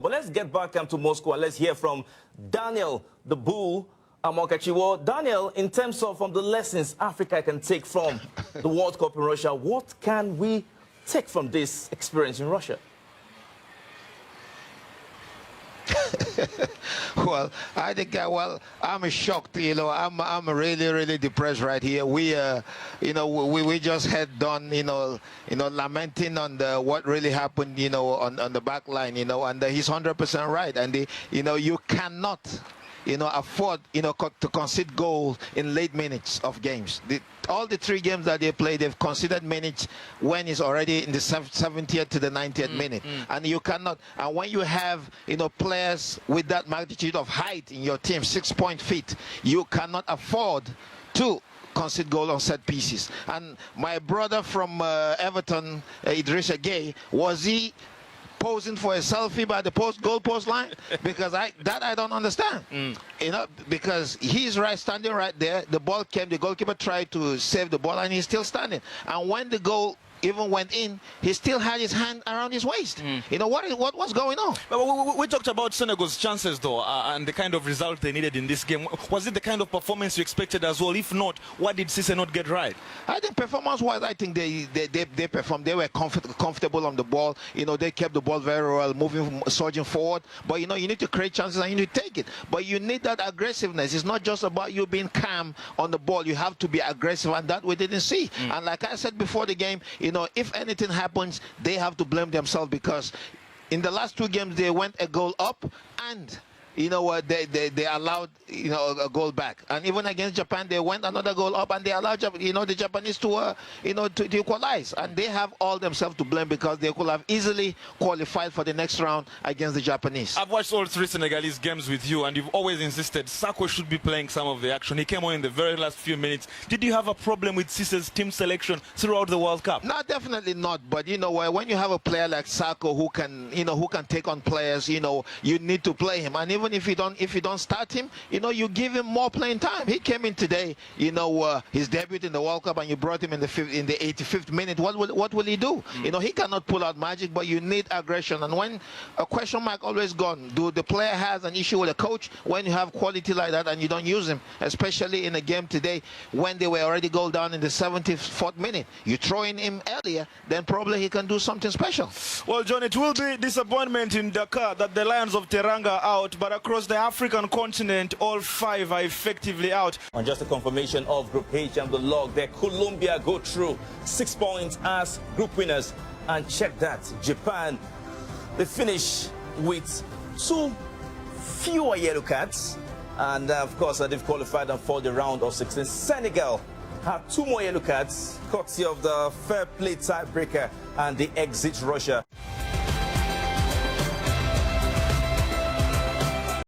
But let's get back to Moscow and let's hear from Daniel, the Bull, Amokachiwo. Daniel, in terms of the lessons Africa can take from the World Cup in Russia, what can we take from this experience in Russia? Well, I think, I'm shocked, I'm really depressed right here. We just had done, lamenting on what really happened, on the back line, and he's 100% right. And, you cannot, afford, to concede goals in late minutes of games. All the 3 games that they played, they've conceded minutes when it's already in the 70th to the 90th minute. And you cannot, and when you have, players with that magnitude of height in your team, 6 feet, you cannot afford to concede goal on set pieces. And my brother from Everton, Idrissa Gueye, was he posing for a selfie by the goal post line? Because I don't understand. Because he's standing right there. The ball came, the goalkeeper tried to save the ball, and he's still standing. And when the goal even went in, he still had his hand around his waist. What was going on? We talked about Senegal's chances, though, and the kind of result they needed in this game. Was it the kind of performance you expected as well? If not, what did Cisse not get right? I think performance-wise, I think they performed. They were comfortable on the ball. They kept the ball very well, surging forward. But, you need to create chances and you need to take it. But you need that aggressiveness. It's not just about you being calm on the ball. You have to be aggressive, and that we didn't see. And like I said before the game, if anything happens, they have to blame themselves, because in the last 2 games they went a goal up, and they allowed a goal back. And even against Japan, they went another goal up, and they allowed the Japanese to to equalize. And they have all themselves to blame, because they could have easily qualified for the next round against the Japanese. I've watched all 3 Senegalese games with you, and you've always insisted Sakho should be playing some of the action. He came on in the very last few minutes. Did you have a problem with Cisse's team selection throughout the World Cup? No, definitely not. But when you have a player like Sakho who can take on players, you need to play him. And even if you don't start him, you give him more playing time. He came in today, his debut in the World Cup, and you brought him in the 85th minute. What will he do? He cannot pull out magic, but you need aggression. And when a question mark always gone, do the player has an issue with the coach when you have quality like that and you don't use him, especially in a game today when they were already goal down in the 74th minute. You throw in him earlier, then probably he can do something special. Well, John, it will be disappointment in Dakar that the Lions of Teranga are out, but across the African continent, all 5 are effectively out. And just a confirmation of Group H and the log there, Colombia go through 6 points as group winners. And check that, Japan, they finish with 2 fewer yellow cards. And of course, they've qualified for the round of 16. Senegal have 2 more yellow cards, courtesy of the fair play tiebreaker and the exit Russia.